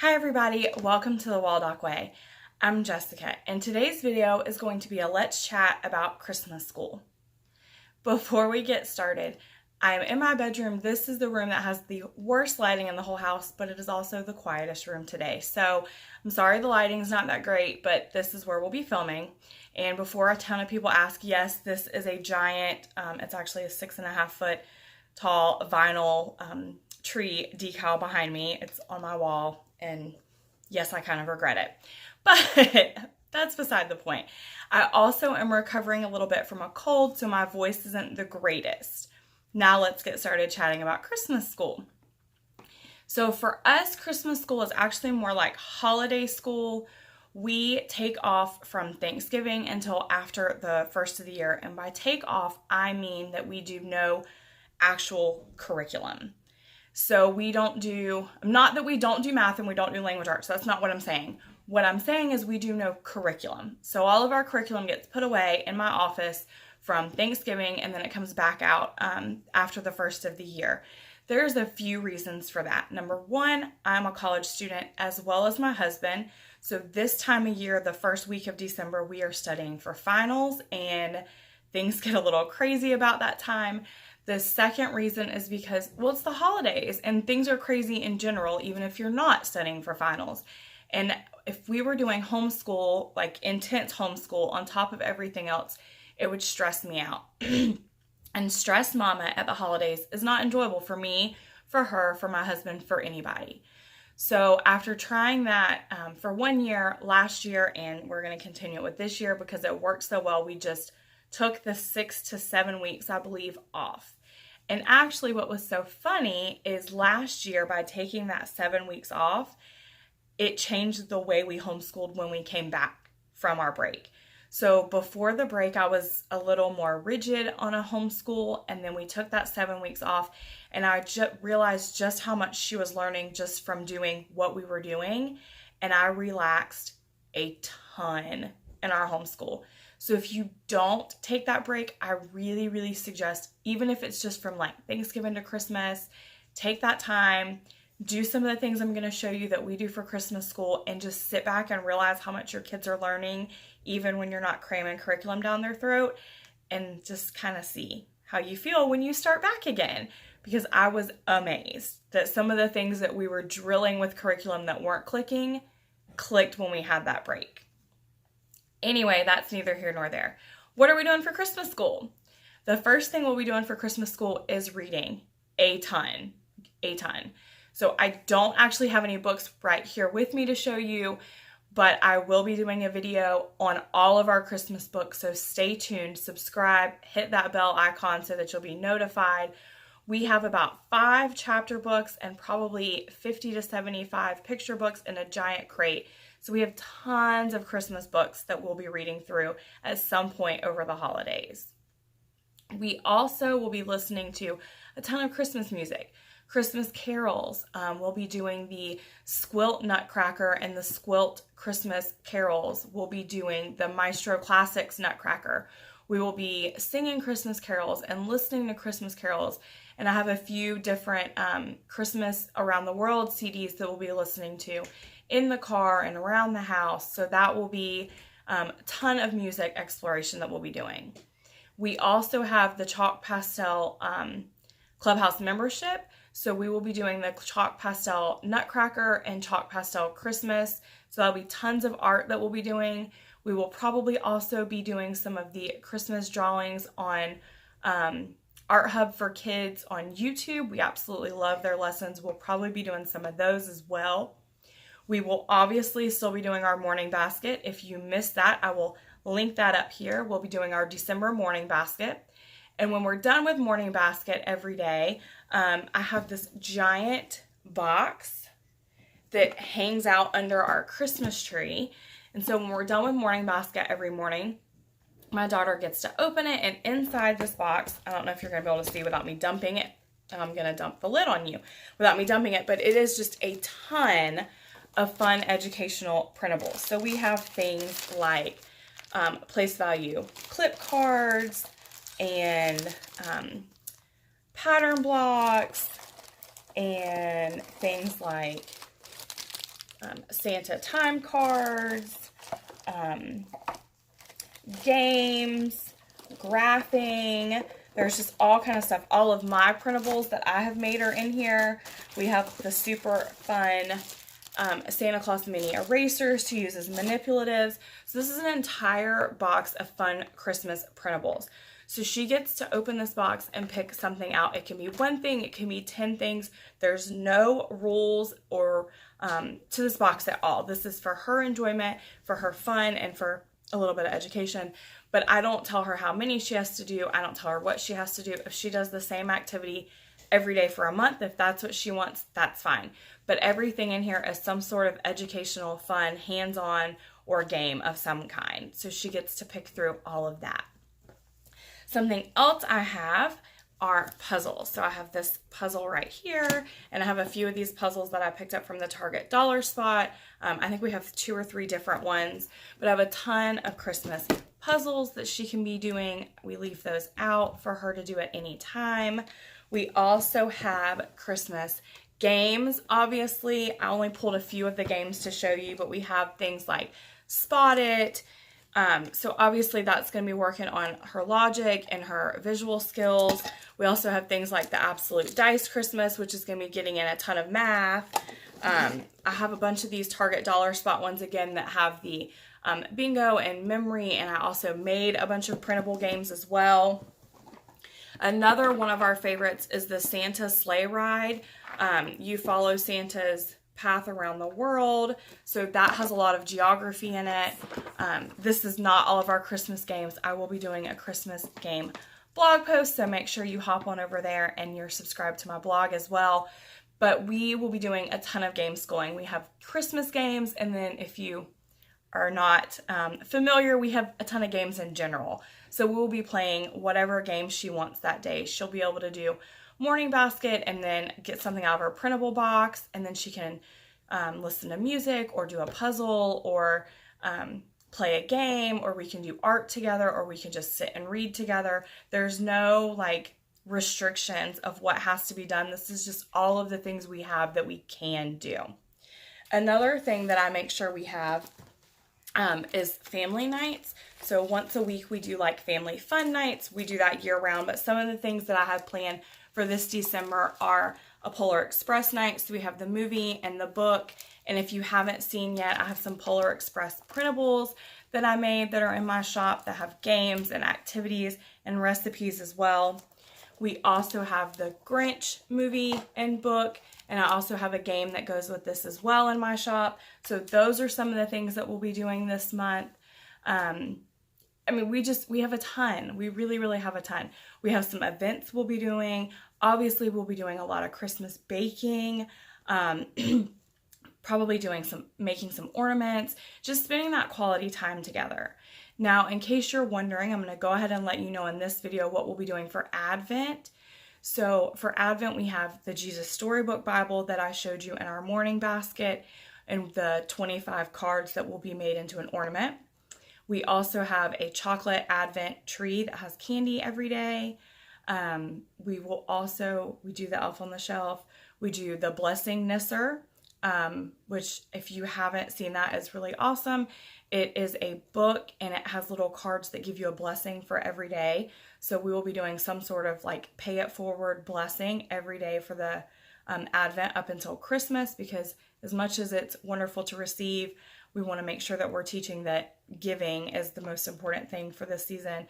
Hi everybody, welcome to the Waldock Way. I'm Jessica, and today's video is going to be a let's chat about Christmas school. Before we get started, I'm in my bedroom. This is the room that has the worst lighting in the whole house, but it is also the quietest room today. So I'm sorry the lighting's not that great, but this is where we'll be filming. And before a ton of people ask, yes, this is a giant, it's actually a 6.5 foot tall vinyl tree decal behind me. It's on my wall, and yes, I kind of regret it, but that's beside the point. I also am recovering a little bit from a cold, so my voice isn't the greatest. Now let's get started chatting about Christmas school. So for us, Christmas school is actually more like holiday school. We take off from Thanksgiving until after the first of the year. And by take off, I mean that we do no actual curriculum. So we don't do, not that we don't do math and we don't do language arts. That's not what I'm saying. What I'm saying is we do no curriculum. So all of our curriculum gets put away in my office from Thanksgiving, and then it comes back out after the first of the year. There's a few reasons for that. Number one, I'm a college student as well as my husband. So this time of year, the first week of December, we are studying for finals, and things get a little crazy about that time. The second reason is because, well, it's the holidays and things are crazy in general, even if you're not studying for finals. And if we were doing homeschool, like intense homeschool on top of everything else, it would stress me out. And stress mama at the holidays is not enjoyable for me, for her, for my husband, for anybody. So after trying that for 1 year last year, and we're going to continue it with this year because it worked so well, we just took the 6 to 7 weeks, I believe, off. And actually what was so funny is last year, by taking that 7 weeks off, it changed the way we homeschooled when we came back from our break. So before the break, I was a little more rigid on a homeschool, and then we took that 7 weeks off, and I realized just how much she was learning just from doing what we were doing, and I relaxed a ton in our homeschool. So if you don't take that break, I really, really suggest, even if it's just from like Thanksgiving to Christmas, take that time, do some of the things I'm going to show you that we do for Christmas school, and just sit back and realize how much your kids are learning, even when you're not cramming curriculum down their throat, and just kind of see how you feel when you start back again. Because I was amazed that some of the things that we were drilling with curriculum that weren't clicking, clicked when we had that break. Anyway, that's neither here nor there. What are we doing for Christmas school? The first thing we'll be doing for Christmas school is reading a ton. So I don't actually have any books right here with me to show you, but I will be doing a video on all of our Christmas books. So stay tuned, subscribe, hit that bell icon so that you'll be notified. We have about 5 chapter books and probably 50 to 75 picture books in a giant crate. So we have tons of Christmas books that we'll be reading through at some point over the holidays. We also will be listening to a ton of Christmas music, Christmas carols. We'll be doing the Squilt Nutcracker and the Squilt Christmas carols. We'll be doing the Maestro Classics Nutcracker. We will be singing Christmas carols and listening to Christmas carols. And I have a few different Christmas Around the World CDs that we'll be listening to in the car and around the house. So that will be a ton of music exploration that we'll be doing. We also have the Chalk Pastel Clubhouse membership. So we will be doing the Chalk Pastel Nutcracker and Chalk Pastel Christmas. So that'll be tons of art that we'll be doing. We will probably also be doing some of the Christmas drawings on Art Hub for Kids on YouTube. We absolutely love their lessons. We'll probably be doing some of those as well. We will obviously still be doing our morning basket. If you missed that, I will link that up here. We'll be doing our December morning basket. And when we're done with morning basket every day, I have this giant box that hangs out under our Christmas tree. And so when we're done with morning basket every morning, my daughter gets to open it, and inside this box, I don't know if you're going to be able to see without me dumping it. I'm going to dump the lid on you without me dumping it, but it is just a ton of fun educational printables. So we have things like place value clip cards and pattern blocks and things like Santa time cards, games, graphing. There's just all kind of stuff. All of my printables that I have made are in here. We have the super fun Santa Claus mini erasers to use as manipulatives. So this is an entire box of fun Christmas printables. So she gets to open this box and pick something out. It can be one thing, it can be 10 things. There's no rules or to this box at all. This is for her enjoyment, for her fun, and for a little bit of education. But I don't tell her how many she has to do. I don't tell her what she has to do. If she does the same activity every day for a month, if that's what she wants, that's fine. But everything in here is some sort of educational, fun, hands-on, or game of some kind. So she gets to pick through all of that. Something else I have are puzzles. So I have this puzzle right here, and I have a few of these puzzles that I picked up from the Target dollar spot. I think we have 2 or 3 different ones, but I have a ton of Christmas puzzles that she can be doing. We leave those out for her to do at any time. We also have Christmas games. Obviously, I only pulled a few of the games to show you, but we have things like Spot It. So obviously that's going to be working on her logic and her visual skills. We also have things like the Absolute Dice Christmas, which is going to be getting in a ton of math. I have a bunch of these Target dollar spot ones again that have the bingo and memory, and I also made a bunch of printable games as well. Another one of our favorites is the Santa sleigh ride. You follow Santa's path around the world, so that has a lot of geography in it. This is not all of our Christmas games. I will be doing a Christmas game blog post, so make sure you hop on over there and you're subscribed to my blog as well. But we will be doing a ton of game schooling. We have Christmas games, and then if you are not familiar, we have a ton of games in general. So we'll be playing whatever game she wants that day. She'll be able to do morning basket and then get something out of her printable box, and then she can listen to music or do a puzzle or play a game, or we can do art together, or we can just sit and read together. There's no like restrictions of what has to be done. This is just all of the things we have that we can do. Another thing that I make sure we have is family nights. So once a week we do like family fun nights. We do that year round, but some of the things that I have planned for this December are a Polar Express night. So we have the movie and the book. And if you haven't seen yet, I have some Polar Express printables that I made that are in my shop that have games and activities and recipes as well. We also have the Grinch movie and book, and I also have a game that goes with this as well in my shop. So those are some of the things that we'll be doing this month. I mean, we have a ton. We really, really have a ton. We have some events we'll be doing. Obviously, we'll be doing a lot of Christmas baking, probably making some ornaments, just spending that quality time together. Now, in case you're wondering, I'm going to go ahead and let you know in this video what we'll be doing for Advent. So for Advent, we have the Jesus Storybook Bible that I showed you in our morning basket, and the 25 cards that will be made into an ornament. We also have a chocolate Advent tree that has candy every day. We do the Elf on the Shelf. We do the Blessing Nisser, which if you haven't seen that is really awesome. It is a book, and it has little cards that give you a blessing for every day. So we will be doing some sort of like pay it forward blessing every day for the Advent up until Christmas, because as much as it's wonderful to receive, we want to make sure that we're teaching that giving is the most important thing for this season,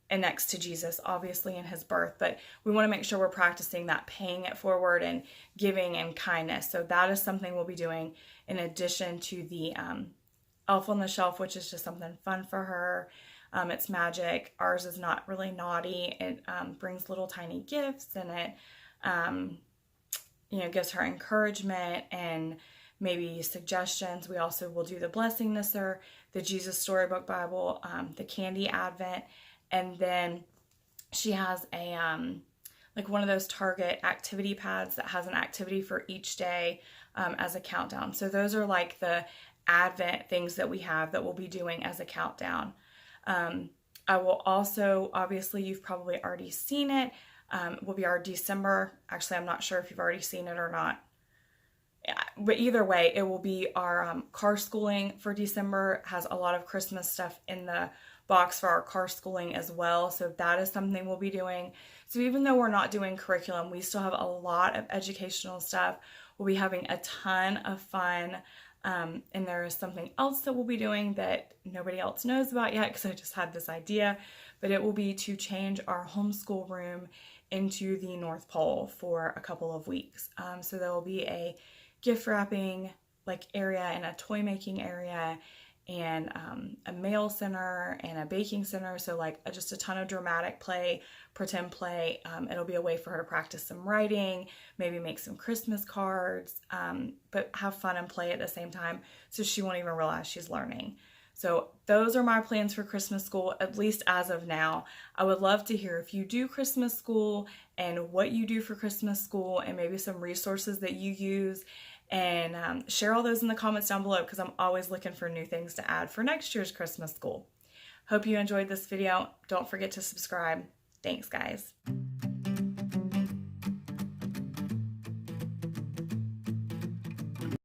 and next to Jesus, obviously, in his birth. But we want to make sure we're practicing that paying it forward and giving and kindness. So that is something we'll be doing in addition to the Elf on the Shelf, which is just something fun for her. It's magic. Ours is not really naughty. It brings little tiny gifts, and it gives her encouragement and maybe suggestions. We also will do the Blessing Nisser, the Jesus Storybook Bible, the Candy Advent, and then she has a like one of those Target activity pads that has an activity for each day as a countdown. So those are like the Advent things that we have that we'll be doing as a countdown. I will also, obviously you've probably already seen it, will be our December. Actually, I'm not sure if you've already seen it or not. But either way, it will be our car schooling for December. Has a lot of Christmas stuff in the box for our car schooling as well. So that is something we'll be doing. So even though we're not doing curriculum, we still have a lot of educational stuff. We'll be having a ton of fun. And there is something else that we'll be doing that nobody else knows about yet because I just had this idea, but it will be to change our homeschool room into the North Pole for a couple of weeks. So there will be a gift wrapping like area and a toy making area and a mail center and a baking center. So like just a ton of dramatic play, pretend play. It'll be a way for her to practice some writing, maybe make some Christmas cards, but have fun and play at the same time so she won't even realize she's learning. So those are my plans for Christmas school, at least as of now. I would love to hear if you do Christmas school and what you do for Christmas school and maybe some resources that you use, and share all those in the comments down below because I'm always looking for new things to add for next year's Christmas school. Hope you enjoyed this video. Don't forget to subscribe. Thanks, guys.